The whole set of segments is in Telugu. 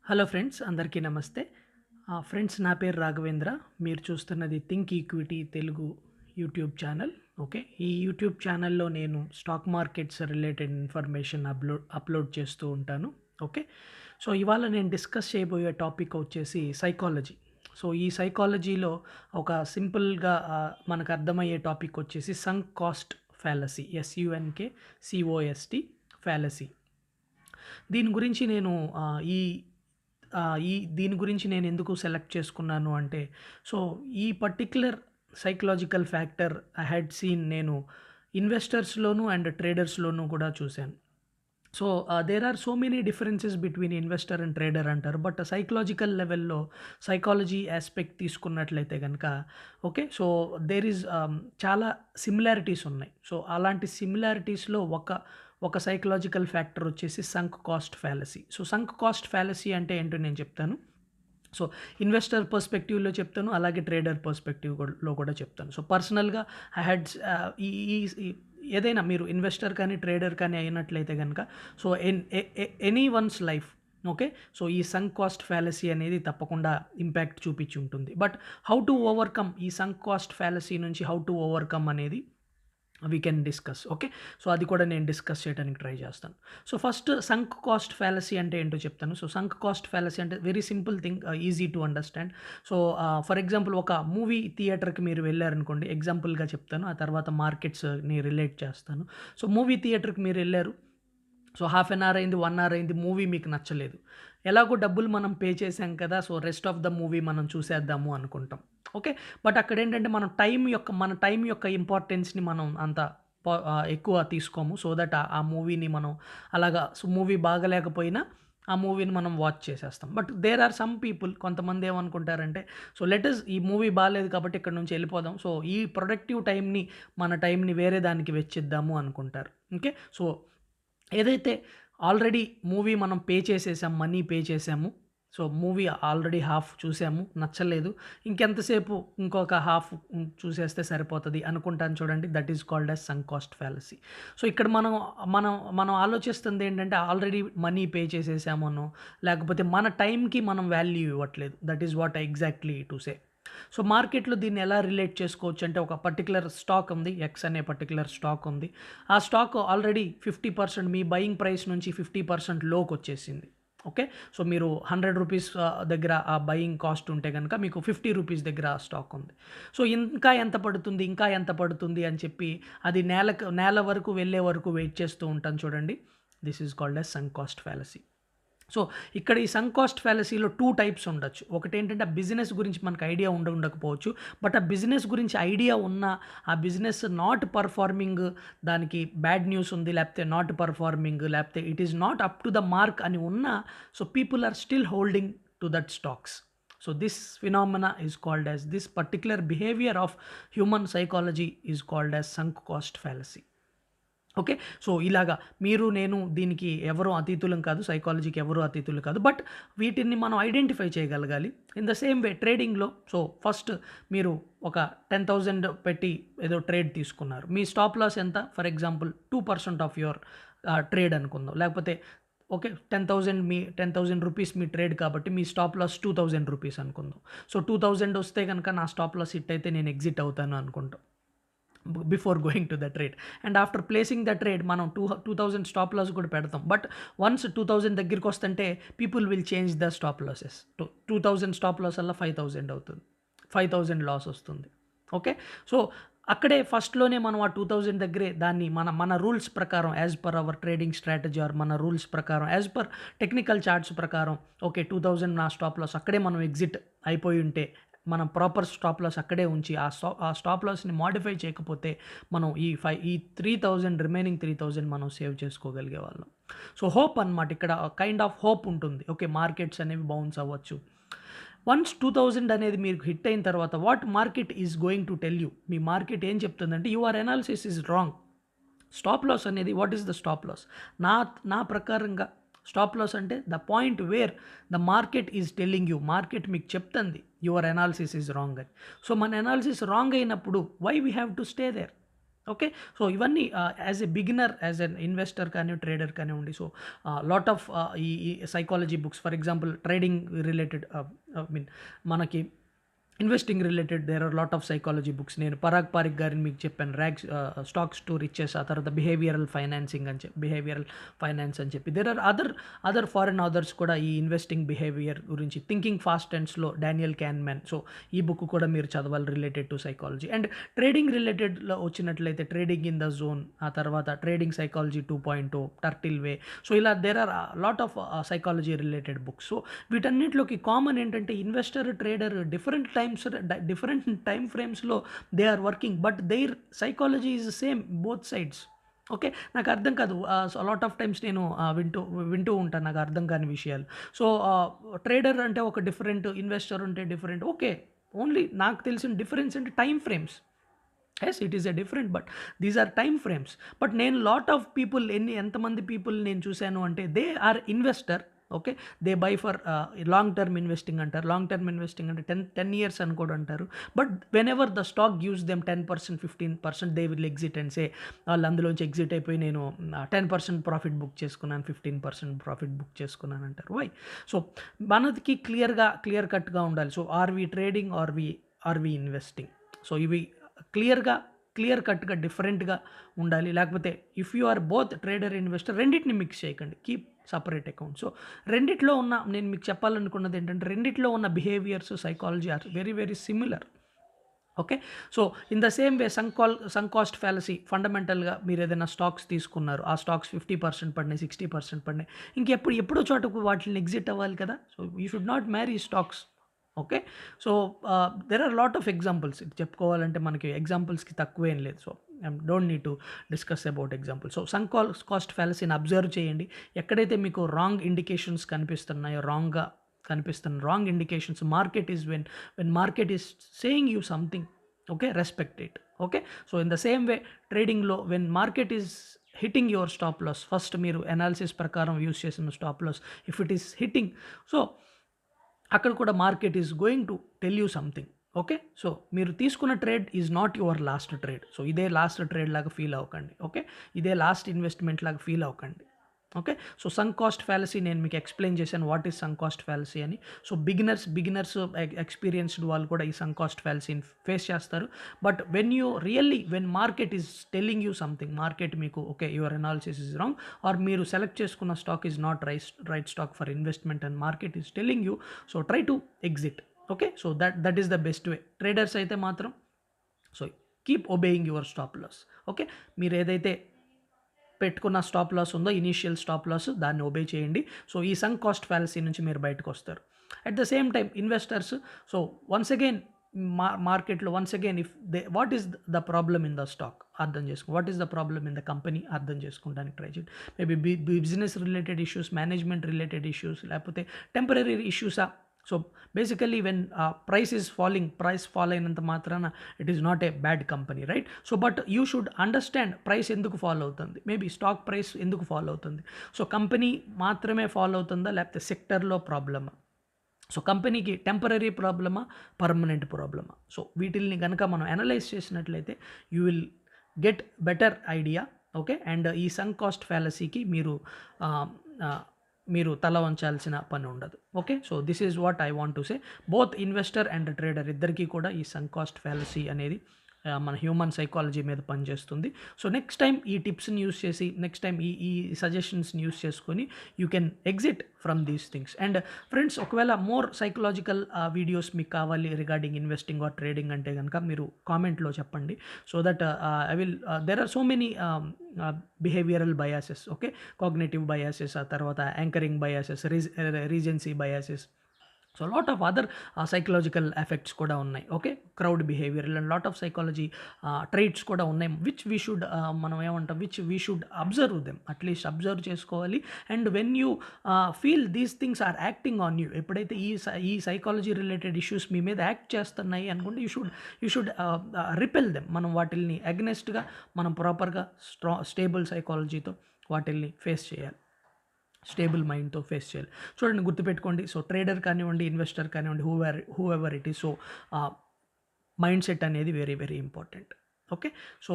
హలో ఫ్రెండ్స్, అందరికీ నమస్తే. ఫ్రెండ్స్, నా పేరు రాఘవేంద్ర. మీరు చూస్తున్నది think equity Telugu YouTube channel. Okay, ఈ యూట్యూబ్ ఛానల్లో నేను stock markets related information upload చేస్తూ ఉంటాను. ఓకే, సో ఇవాళ నేను డిస్కస్ చేయబోయే టాపిక్ వచ్చేసి సైకాలజీ. సో ఈ సైకాలజీలో ఒక సింపుల్గా మనకు అర్థమయ్యే టాపిక్ వచ్చేసి sunk cost fallacy, SUNK COST fallacy. దీని గురించి నేను ఈ దీని గురించి నేను ఎందుకు సెలెక్ట్ చేసుకున్నాను అంటే, సో ఈ particular psychological factor I had seen నేను ఇన్వెస్టర్స్‌లోను అండ్ ట్రేడర్స్‌లోను కూడా చూశాను. So there are so many differences between investor and trader అంటారు. బట్ సైకలాజికల్ లెవెల్‌లో సైకాలజీ యాస్పెక్ట్ తీసుకున్నట్లయితే గనక, ఓకే, సో దేర్ ఈజ్ చాలా సిమిలారిటీస్ ఉన్నాయి. సో అలాంటి సిమిలారిటీస్‌లో ఒక సైకలాజికల్ ఫ్యాక్టర్ వచ్చేసి sunk cost fallacy. So sunk cost fallacy అంటే ఏంటో నేను చెప్తాను. సో ఇన్వెస్టర్ పర్స్పెక్టివ్‌లో చెప్తాను, అలాగే ట్రేడర్ పర్స్పెక్టివ్‌లో కూడా చెప్తాను. సో పర్సనల్‌గా ఐ హ్యాడ్ ఈ ఈ ఈ ఏదైనా మీరు ఇన్వెస్టర్ కానీ, ట్రేడర్ కానీ అయినట్లయితే గనక, so any one's life, okay, so ఈ సంక్ కాస్ట్ ఫ్యాలసీ అనేది తప్పకుండా ఇంపాక్ట్ చూపించి ఉంటుంది. బట్ హౌ టు ఓవర్‌కమ్ ఈ సంక్ కాస్ట్ ఫ్యాలసీ నుంచి హౌ టు ఓవర్‌కమ్ అనేది we can discuss. Okay, so అది కూడా నేను డిస్కస్ చేయడానికి ట్రై చేస్తాను. సో ఫస్ట్ సంక్ కాస్ట్ ఫ్యాలసీ అంటే ఏంటో చెప్తాను. సో సంక్ కాస్ట్ ఫ్యాలసీ అంటే very simple thing, easy to understand. So for example ఒక మూవీ థియేటర్కి మీరు వెళ్ళారనుకోండి, ఎగ్జాంపుల్గా చెప్తాను, ఆ తర్వాత మార్కెట్స్ని రిలేట్ చేస్తాను. సో మూవీ థియేటర్కి మీరు వెళ్ళారు. సో హాఫ్ అన్ అవర్ అయింది, 1 అవర్ అయింది, మూవీ మీకు నచ్చలేదు. ఎలాగో డబ్బులు మనం పే చేసాం కదా, so rest of the movie మనం చూసేద్దాము అనుకుంటాం. ఓకే, బట్ అక్కడేంటంటే మన టైం యొక్క ఇంపార్టెన్స్‌ని మనం అంత ఎక్కువ తీసుకోము. సో దట్ ఆ మూవీని మనం అలాగా, సో మూవీ బాగాలేకపోయినా ఆ మూవీని మనం వాచ్ చేసేస్తాం. But there are some people, కొంతమంది ఏమనుకుంటారంటే, సో లెట్ అస్ ఈ మూవీ బాలేదు కాబట్టి ఇక్కడ నుంచి వెళ్ళిపోదాం. సో ఈ ప్రొడక్టివ్ టైంని, మన టైంని వేరే దానికి వెచ్చిద్దాము అనుకుంటారు. ఓకే, సో ఏదైతే ఆల్రెడీ మూవీ మనం పే చేసేసాం, మనీ పే చేసాము. సో మూవీ ఆల్రెడీ హాఫ్ చూసాము, నచ్చలేదు. ఇంకెంతసేపు ఇంకొక హాఫ్ చూసేస్తే సరిపోతది అనుకుంటాను చూడండి. That is called as sunk cost fallacy. So ఇక్కడ మనం మనం మనం ఆలోచిస్తుంది ఏంటంటే, ఆల్రెడీ మనీ పే చేసేసామనో, లేకపోతే మన టైంకి మనం వాల్యూ ఇవ్వట్లేదు. That is what exactly to say. So మార్కెట్‌లో దీన్ని ఎలా రిలేట్ చేసుకోవచ్చు అంటే, ఒక పర్టిక్యులర్ స్టాక్ ఉంది. ఎక్స్ అనే పర్టిక్యులర్ స్టాక్ ఉంది. ఆ స్టాక్ ఆల్రెడీ 50% మీ బయింగ్ ప్రైస్ నుంచి 50% లోకొచ్చేసింది. ఓకే, సో మీరు రూ. 100 దగ్గర ఆ బయింగ్ కాస్ట్ ఉంటే గనక మీకు రూ. 50 దగ్గర ఆ స్టాక్ ఉంది. సో ఇంకా ఎంత పడుతుంది, ఇంకా ఎంత పడుతుంది అని చెప్పి అది నేల వరకు వెళ్ళే వరకు వెయిట్ చేస్తూ ఉంటాను చూడండి. This is called as sunk cost fallacy. So ఇక్కడ ఈ సంక్ కాస్ట్ ఫ్యాలసీలో 2 టైప్స్ ఉండొచ్చు. ఒకటేంటంటే, ఆ బిజినెస్ గురించి మనకు ఐడియా ఉండకపోవచ్చు. బట్ ఆ బిజినెస్ గురించి ఐడియా ఉన్నా, ఆ బిజినెస్ నాట్ పర్ఫార్మింగ్, దానికి బ్యాడ్ న్యూస్ ఉంది, లేకపోతే నాట్ పర్ఫార్మింగ్, లేకపోతే it is not up to the mark అని ఉన్నా, so people are still holding to that stocks. So this phenomena is called as, this particular behaviour of human psychology is called as sunk cost fallacy. Okay, so ఇలాగా మీరు నేను దీనికి ఎవరు అతీతులం కాదు, సైకాలజీకి ఎవరు అతీతులు కాదు. బట్ వీటిని మనం ఐడెంటిఫై చేయగలగాలి. ఇన్ ద సేమ్ వే ట్రేడింగ్‌లో, సో ఫస్ట్ మీరు ఒక 10,000 పెట్టి ఏదో ట్రేడ్ తీసుకున్నారు. మీ స్టాప్ లాస్ ఎంత? For example 2% of your trade అనుకుందాం. లేకపోతే ఓకే, 10,000 రూపీస్ మీ ట్రేడ్ కాబట్టి మీ స్టాప్ లాస్ 2,000 రూపీస్ అనుకుందాం. సో 2,000 వస్తే గనక నా స్టాప్ లాస్ హిట్ అయితే నేను ఎగ్జిట్ అవుతాను అనుకుంటాం, before going to the trade. And after placing the trade మనం 2,000 స్టాప్ లాస్ కూడా పెడతాం. బట్ వన్స్ 2,000 దగ్గరికి వస్తుంటే people will change the stop losses. 2,000 stop loss వల్ల 5,000 అవుతుంది, 5,000 లాస్ వస్తుంది. ఓకే, సో అక్కడే ఫస్ట్‌లోనే మనం ఆ 2,000 దగ్గరే దాన్ని మన రూల్స్ ప్రకారం, as per our trading strategy or మన రూల్స్ ప్రకారం, యాజ్ పర్ టెక్నికల్ చార్ట్స్ ప్రకారం, ఓకే, 2,000 నా స్టాప్ లాస్, అక్కడే మనం ఎగ్జిట్ అయిపోయి ఉంటే, మనం ప్రాపర్ స్టాప్ లాస్ అక్కడే ఉంచి ఆ స్టాప్ లాస్‌ని మోడిఫై చేయకపోతే, మనం ఈ 3,000 రిమైనింగ్ 3,000 మనం సేవ్ చేసుకోగలిగేవాళ్ళం. సో హోప్ అనమాట, ఇక్కడ కైండ్ ఆఫ్ హోప్ ఉంటుంది. ఓకే, మార్కెట్స్ అనేవి బౌన్స్ అవ్వచ్చు. వన్స్ 2,000 అనేది మీకు హిట్ అయిన తర్వాత, what market is going to tell you, మీ మార్కెట్ ఏం చెప్తుందంటే, your analysis is wrong. Stop loss అనేది, what is the stop loss? నా నా ప్రకారంగా స్టాప్ లాస్ అంటే the point where the market is telling you, market మీకు చెప్తుంది యువర్ అనాలిసిస్ ఈజ్ రాంగ్ అని. సో మన అనాలిసిస్ రాంగ్ అయినప్పుడు why we have to stay there? Okay. So ఇవన్నీ as a beginner, as an investor కానీ, ట్రేడర్ కానివ్వండి. సో లాట్ ఆఫ్ ఈ psychology books, for example trading related, I mean మనకి investing related there are lot of psychology books. నేను పరాగ్ పారిక్ గారిని మీకు చెప్పాను, స్టాక్స్ టు రిచెస్, ఆ తర్వాత బిహేవియరల్ ఫైనాన్సింగ్ అని చెప్పి, బిహేవియరల్ ఫైనాన్స్ అని చెప్పి. There are other foreign authors కూడా ఈ ఇన్వెస్టింగ్ బిహేవియర్ గురించి. Thinking fast and slow, Daniel Kahneman. So ఈ బుక్ కూడా మీరు చదవాలి related to psychology. And trading రిలేటెడ్లో వచ్చినట్లయితే ట్రేడింగ్ ఇన్ ద జోన్, ఆ తర్వాత trading psychology 2.0, turtle way. So ఇలా there are lot of psychology related books. So వీటన్నిటిలోకి కామన్ ఏంటంటే ఇన్వెస్టర్, ట్రేడర్ డిఫరెంట్ టైమ్ ఫ్రేమ్స్లో they are working, but their psychology is same both sides. Okay. నాకు అర్థం కాదు, లాట్ ఆఫ్ టైమ్స్ నేను వింటూ ఉంటాను నాకు అర్థం కాని విషయాలు. సో ట్రేడర్ అంటే ఒక డిఫరెంట్, ఇన్వెస్టర్ ఉంటే డిఫరెంట్. ఓకే, ఓన్లీ నాకు తెలిసిన డిఫరెన్స్ అంటే time frames. Yes, it is a different, but these are time frames. But నేను లాట్ ఆఫ్ పీపుల్, ఎంతమంది పీపుల్ నేను చూశాను అంటే they are investor. Okay. They buy for long term investing అంటారు. లాంగ్ టర్మ్ ఇన్వెస్టింగ్ అంటే 10 years అని కూడా అంటారు. But whenever the stock gives them 10%, 15%, they will exit and సే, వాళ్ళు అందులోంచి ఎగ్జిట్ అయిపోయి నేను 10% ప్రాఫిట్ బుక్ చేసుకున్నాను, 15% ప్రాఫిట్ బుక్ చేసుకున్నాను అంటారు. వై? సో మనకి క్లియర్ కట్గా ఉండాలి. So are we trading, are we investing? So ఇవి క్లియర్ కట్గా డిఫరెంట్గా ఉండాలి. లేకపోతే if you are both trader, investor, రెండింటిని మిక్స్ చేయకండి, కీప్ సపరేట్ అకౌంట్. సో రెండిట్లో ఉన్న, నేను మీకు చెప్పాలనుకున్నది ఏంటంటే రెండిట్లో ఉన్న behaviours, psychology are very very similar. Okay. So in the same way sunk cost fallacy, ఫండమెంటల్గా మీరు ఏదైనా స్టాక్స్ తీసుకున్నారు, ఆ స్టాక్స్ 50% పడినాయి, 60% పడినాయి, ఎప్పుడో చోటకు వాటిని ఎగ్జిట్ అవ్వాలి కదా. So you should not marry stocks. Okay. So there are lot of examples. చెప్పుకోవాలంటే మనకి ఎగ్జాంపుల్స్కి తక్కువేం లేదు. So I don't need to discuss about example. So sunk cost ఫ్యాలసీని అబ్జర్వ్ చేయండి. ఎక్కడైతే మీకు రాంగ్ ఇండికేషన్స్ కనిపిస్తున్నాయో, wrong indications, market is when market is saying you something, okay, respect it. Okay. So in the same way ట్రేడింగ్లో when market is hitting your stop loss, first మీరు అనాలిసిస్ ప్రకారం యూస్ చేసిన stop loss, if it is hitting, so అక్కడ కూడా market is going to tell you something. Okay. So మీరు తీసుకున్న trade is not your last trade. So ఇదే లాస్ట్ ట్రేడ్ లాగా ఫీల్ అవ్వకండి. ఓకే. ఇదే లాస్ట్ ఇన్వెస్ట్మెంట్ లాగా ఫీల్ అవ్వకండి. Okay. So sunk cost fallacy నేను మీకు ఎక్స్ప్లెయిన్ చేశాను, what is sunk cost fallacy అని. సో బిగినర్స్ ఎక్స్పీరియన్స్డ్ వాళ్ళు కూడా ఈ సంక్ కాస్ట్ ఫ్యాలసీని ఫేస్ చేస్తారు. But when market is telling you something, market మీకు okay your analysis is wrong, or మీరు సెలెక్ట్ చేసుకున్న stock is not right stock for investment and market is telling you, so try to exit. Okay. So that is the best way. Traders అయితే మాత్రం so keep obeying your stop loss. Okay. మీరు ఏదైతే పెట్టుకున్న స్టాప్ లాస్ ఉందో, ఇనీషియల్ స్టాప్ లాస్, దాన్ని ఒబే చేయండి. సో ఈ సంక్ కాస్ట్ ఫ్యాలసీ నుంచి మీరు బయటకు వస్తారు. At the same time investors, so once again మార్కెట్లో if what is the problem in the stock అర్థం చేసుకో, what is the problem in the company అర్థం చేసుకోవడానికి ట్రై చేయండి. Maybe business related issues, management related issues, లేకపోతే టెంపరీ ఇష్యూసా. So basically when price fall అయినంత మాత్రాన it is not a bad company, right? So but you should understand price ఎందుకు ఫాలో అవుతుంది, మేబీ స్టాక్ ప్రైస్ ఎందుకు ఫాలో అవుతుంది. సో కంపెనీ మాత్రమే ఫాలో అవుతుందా, లేకపోతే సెక్టర్లో ప్రాబ్లమా? సో కంపెనీకి టెంపరీ ప్రాబ్లమా, పర్మనెంట్ ప్రాబ్లమా? సో వీటిల్ని కనుక మనం అనలైజ్ చేసినట్లయితే you will get better idea. Okay. And ఈ సంక్ కాస్ట్ ఫ్యాలసీకి మీరు తల వంచాల్సిన పని ఉండదు. Okay. So this is what I want to say. Both investor and trader ఇద్దరికీ కూడా ఈ సంక్ కాస్ట్ ఫ్యాలసీ అనేది మన హ్యూమన్ సైకాలజీ మీద పనిచేస్తుంది. సో నెక్స్ట్ టైం ఈ టిప్స్ని యూస్ చేసి, నెక్స్ట్ టైం ఈ సజెషన్స్ని యూస్ చేసుకొని you can exit from these things. And friends, ఒకవేళ మోర్ సైకలాజికల్ వీడియోస్ మీకు కావాలి రిగార్డింగ్ ఇన్వెస్టింగ్ ఆర్ ట్రేడింగ్ అంటే కనుక మీరు కామెంట్లో చెప్పండి. So that there are so many behavioural biases. Okay. Cognitive biases, ఆ తర్వాత anchoring biases, recency biases. So lot of other psychological effects కూడా ఉన్నాయి. Okay. Crowd behaviour and lot of psychology traits కూడా ఉన్నాయి, which we should observe them, at least observe చేసుకోవాలి. And when you feel these things are acting on you, ఎప్పుడైతే ఈ సైకాలజీ రిలేటెడ్ ఇష్యూస్ మీ మీద యాక్ట్ చేస్తున్నాయి అనుకుంటే యూ షుడ్ రిపెల్ దెమ్. మనం వాటిల్ని అగెనెస్ట్గా మనం ప్రాపర్గా స్టేబుల్ సైకాలజీతో వాటిల్ని ఫేస్ చేయాలి, స్టేబుల్ మైండ్తో ఫేస్ చేయాలి. చూడండి, గుర్తుపెట్టుకోండి. సో ట్రేడర్ కానివ్వండి, ఇన్వెస్టర్ కానివ్వండి, whoever it is, so mind set అనేది very very important. Okay. So,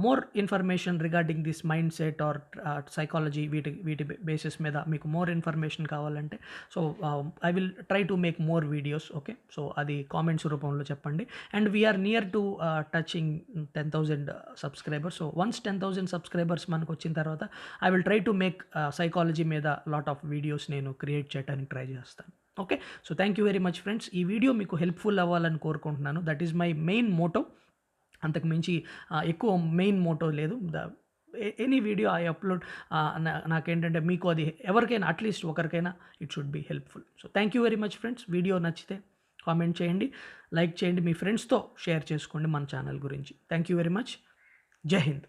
more information regarding this mind set or psychology వీటి వీటి బేసిస్ మీద మీకు మోర్ ఇన్ఫర్మేషన్ కావాలంటే so, I will try to make more videos. Okay. So, అది కామెంట్స్ రూపంలో చెప్పండి. And we are near to touching 10,000 subscribers. So, once 10,000 subscribers మనకొచ్చిన తర్వాత I will try to make psychology మీద లాట్ ఆఫ్ వీడియోస్ నేను క్రియేట్ చేయడానికి ట్రై చేస్తాను. Okay. So, thank you very much friends. ఈ వీడియో మీకు హెల్ప్‌ఫుల్ అవ్వాలని కోరుకుంటున్నాను. That is my main motto. అంతకు మించి ఎక్కువ మెయిన్ మోటో లేదు. ఎనీ వీడియో ఐ అప్‌లోడ్ నాకేంటంటే మీకు అది ఎవరికైనా అట్‌లీస్ట్ ఒకరికైనా it should be helpful. So, thank you very much friends. Video నచ్చితే కామెంట్ చేయండి, లైక్ చేయండి, మీ ఫ్రెండ్స్‌తో షేర్ చేసుకోండి మన ఛానల్ గురించి. Thank you very much. జై హింద్.